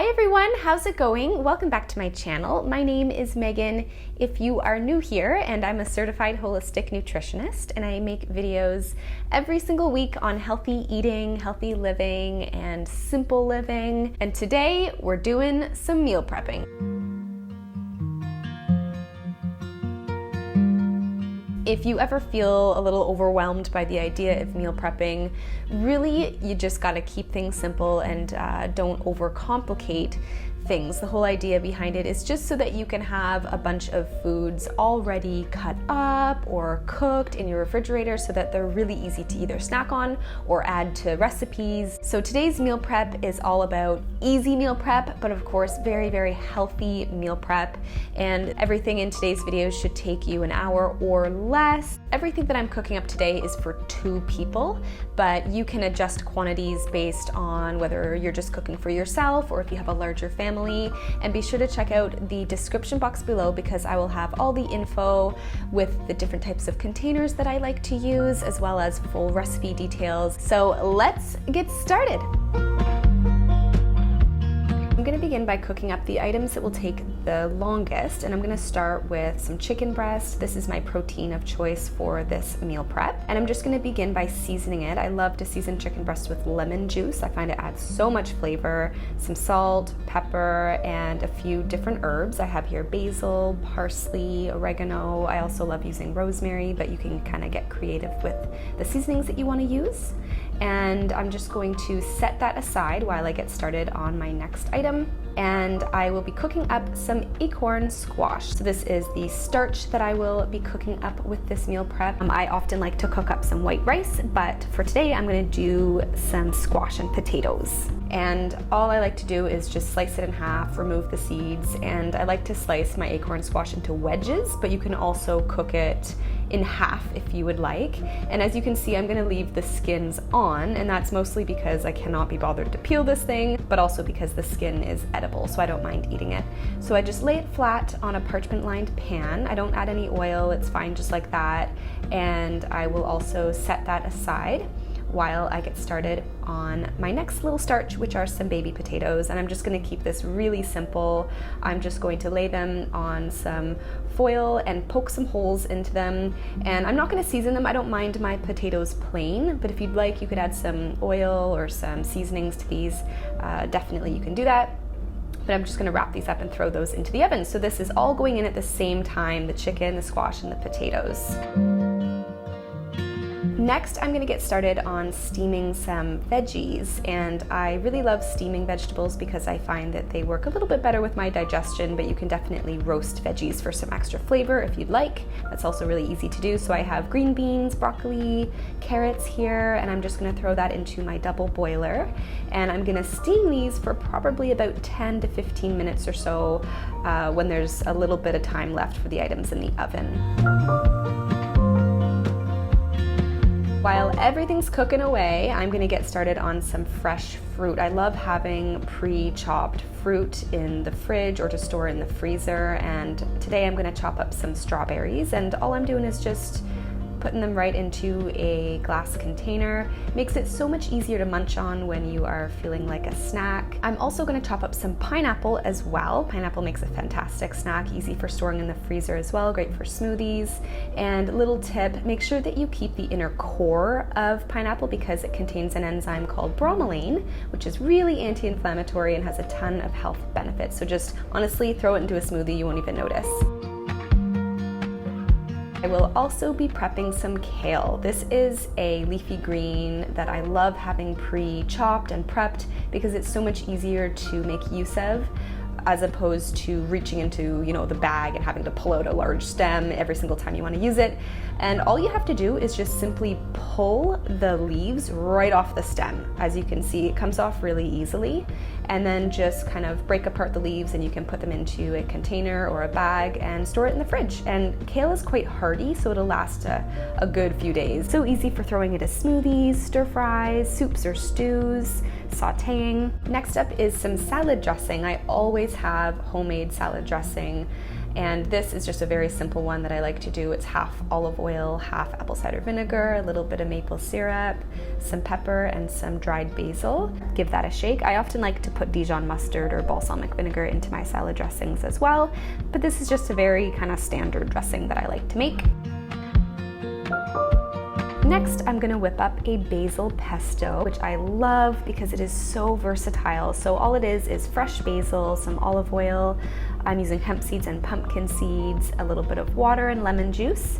Hi everyone, how's it going? Welcome back to my channel. My name is Megan if you are new here, and I'm a certified holistic nutritionist, and I make videos every single week on healthy eating, healthy living, and simple living. And today we're doing some meal prepping. If you ever feel a little overwhelmed by the idea of meal prepping, really you just gotta keep things simple and don't overcomplicate things. The whole idea behind it is just so that you can have a bunch of foods already cut up or cooked in your refrigerator so that they're really easy to either snack on or add to recipes. So today's meal prep is all about easy meal prep, but of course very, very healthy meal prep. And everything in today's video should take you an hour or less. Everything that I'm cooking up today is for 2 people, but you can adjust quantities based on whether you're just cooking for yourself or if you have a larger family. And be sure to check out the description box below because I will have all the info with the different types of containers that I like to use, as well as full recipe details. So let's get started. I'm going to begin by cooking up the items that will take the longest, and I'm going to start with some chicken breast. This is my protein of choice for this meal prep, and I'm just going to begin by seasoning it. I love to season chicken breast with lemon juice. I find it adds so much flavor, some salt, pepper, and a few different herbs. I have here basil, parsley, oregano. I also love using rosemary, but you can kind of get creative with the seasonings that you want to use. And I'm just going to set that aside while I get started on my next item. And I will be cooking up some acorn squash. So this is the starch that I will be cooking up with this meal prep. I often like to cook up some white rice, but for today I'm gonna do some squash and potatoes. And all I like to do is just slice it in half, remove the seeds, and I like to slice my acorn squash into wedges, but you can also cook it in half if you would like. And as you can see, I'm gonna leave the skins on, and that's mostly because I cannot be bothered to peel this thing, but also because the skin is edible, so I don't mind eating it. So I just lay it flat on a parchment-lined pan. I don't add any oil, it's fine just like that. And I will also set that aside while I get started on my next little starch, which are some baby potatoes. And I'm just gonna keep this really simple. I'm just going to lay them on some foil and poke some holes into them. And I'm not gonna season them. I don't mind my potatoes plain, but if you'd like, you could add some oil or some seasonings to these. Definitely you can do that. But I'm just gonna wrap these up and throw those into the oven. So this is all going in at the same time, the chicken, the squash, and the potatoes. Next, I'm gonna get started on steaming some veggies, and I really love steaming vegetables because I find that they work a little bit better with my digestion, but you can definitely roast veggies for some extra flavor if you'd like. That's also really easy to do. So I have green beans, broccoli, carrots here, and I'm just gonna throw that into my double boiler. And I'm gonna steam these for probably about 10 to 15 minutes or so when there's a little bit of time left for the items in the oven. While everything's cooking away, I'm gonna get started on some fresh fruit. I love having pre-chopped fruit in the fridge or to store in the freezer, and today I'm gonna chop up some strawberries, and all I'm doing is just putting them right into a glass container. Makes it so much easier to munch on when you are feeling like a snack. I'm also gonna chop up some pineapple as well. Pineapple makes a fantastic snack, easy for storing in the freezer as well, great for smoothies. And little tip, make sure that you keep the inner core of pineapple because it contains an enzyme called bromelain, which is really anti-inflammatory and has a ton of health benefits. So just honestly throw it into a smoothie, you won't even notice. I will also be prepping some kale. This is a leafy green that I love having pre-chopped and prepped because it's so much easier to make use of as opposed to reaching into, the bag and having to pull out a large stem every single time you want to use it. And all you have to do is just simply pull the leaves right off the stem. As you can see, it comes off really easily. And then just kind of break apart the leaves and you can put them into a container or a bag and store it in the fridge. And kale is quite hardy, so it'll last a good few days. So easy for throwing into smoothies, stir fries, soups or stews, sauteing. Next up is some salad dressing. I always have homemade salad dressing And this is just a very simple one that I like to do. It's half olive oil, half apple cider vinegar, a little bit of maple syrup, some pepper, and some dried basil. Give that a shake. I often like to put Dijon mustard or balsamic vinegar into my salad dressings as well, but this is just a very kind of standard dressing that I like to make. Next, I'm gonna whip up a basil pesto, which I love because it is so versatile. So all it is fresh basil, some olive oil. I'm using hemp seeds and pumpkin seeds, a little bit of water and lemon juice.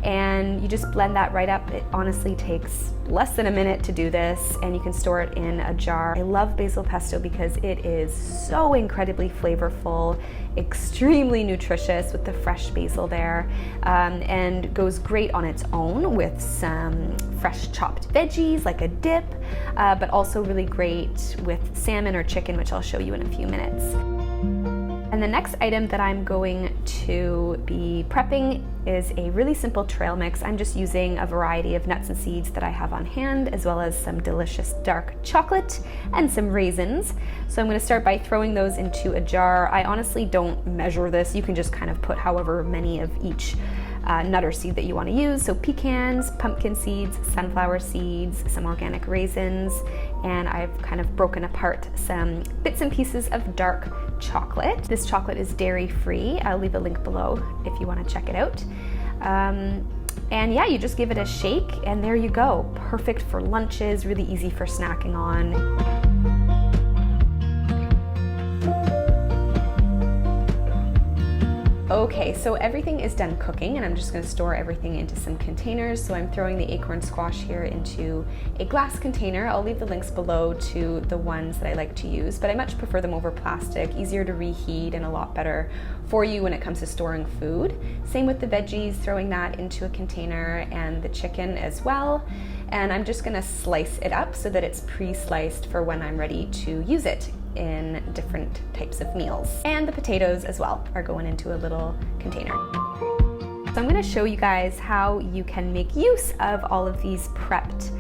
And you just blend that right up. It honestly takes less than a minute to do this, and you can store it in a jar. I love basil pesto because it is so incredibly flavorful, extremely nutritious with the fresh basil there, and goes great on its own with some fresh chopped veggies like a dip, but also really great with salmon or chicken, which I'll show you in a few minutes. And the next item that I'm going to be prepping is a really simple trail mix. I'm just using a variety of nuts and seeds that I have on hand, as well as some delicious dark chocolate and some raisins. So I'm going to start by throwing those into a jar. I honestly don't measure this. You can just kind of put however many of each nut or seed that you want to use. So pecans, pumpkin seeds, sunflower seeds, some organic raisins, and I've kind of broken apart some bits and pieces of dark chocolate. This chocolate is dairy free. I'll leave a link below if you want to check it out. And yeah, you just give it a shake and there you go. Perfect for lunches, really easy for snacking on. Okay, so everything is done cooking and I'm just going to store everything into some containers. So I'm throwing the acorn squash here into a glass container. I'll leave the links below to the ones that I like to use, but I much prefer them over plastic, easier to reheat and a lot better for you when it comes to storing food. Same with the veggies, throwing that into a container, and the chicken as well. And I'm just going to slice it up so that it's pre-sliced for when I'm ready to use it in different types of meals. And the potatoes as well are going into a little container. So I'm going to show you guys how you can make use of all of these prepped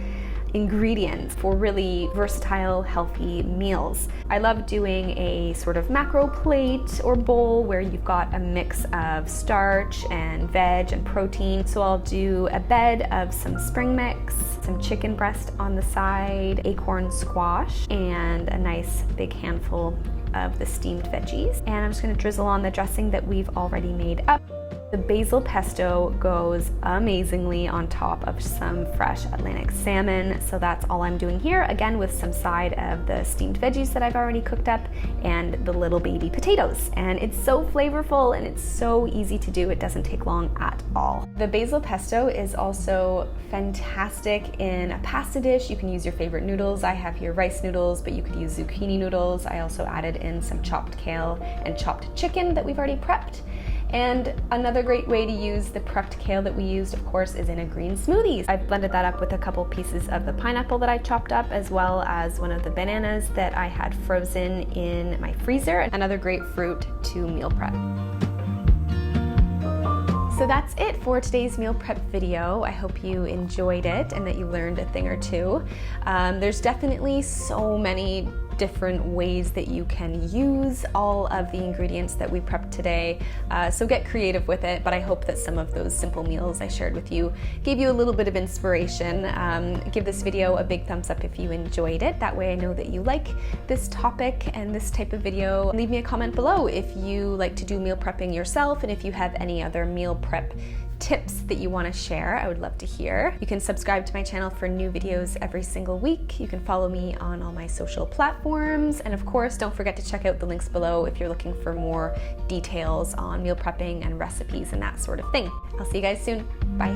ingredients for really versatile, healthy meals. I love doing a sort of macro plate or bowl where you've got a mix of starch and veg and protein. So I'll do a bed of some spring mix, some chicken breast on the side, acorn squash, and a nice big handful of the steamed veggies. And I'm just going to drizzle on the dressing that we've already made up. The basil pesto goes amazingly on top of some fresh Atlantic salmon, so that's all I'm doing here, again with some side of the steamed veggies that I've already cooked up and the little baby potatoes. And it's so flavorful and it's so easy to do, it doesn't take long at all. The basil pesto is also fantastic in a pasta dish. You can use your favorite noodles. I have here rice noodles, but you could use zucchini noodles. I also added in some chopped kale and chopped chicken that we've already prepped. And another great way to use the prepped kale that we used, of course, is in a green smoothie. I've blended that up with a couple pieces of the pineapple that I chopped up, as well as one of the bananas that I had frozen in my freezer. Another great fruit to meal prep. So that's it for today's meal prep video. I hope you enjoyed it and that you learned a thing or two. There's definitely so many different ways that you can use all of the ingredients that we prepped today. So get creative with it, but I hope that some of those simple meals I shared with you gave you a little bit of inspiration. Give this video a big thumbs up if you enjoyed it. That way I know that you like this topic and this type of video. Leave me a comment below if you like to do meal prepping yourself and if you have any other meal prep tips that you want to share. I would love to hear. You can subscribe to my channel for new videos every single week. You can follow me on all my social platforms. And of course, don't forget to check out the links below if you're looking for more details on meal prepping and recipes and that sort of thing. I'll see you guys soon. Bye.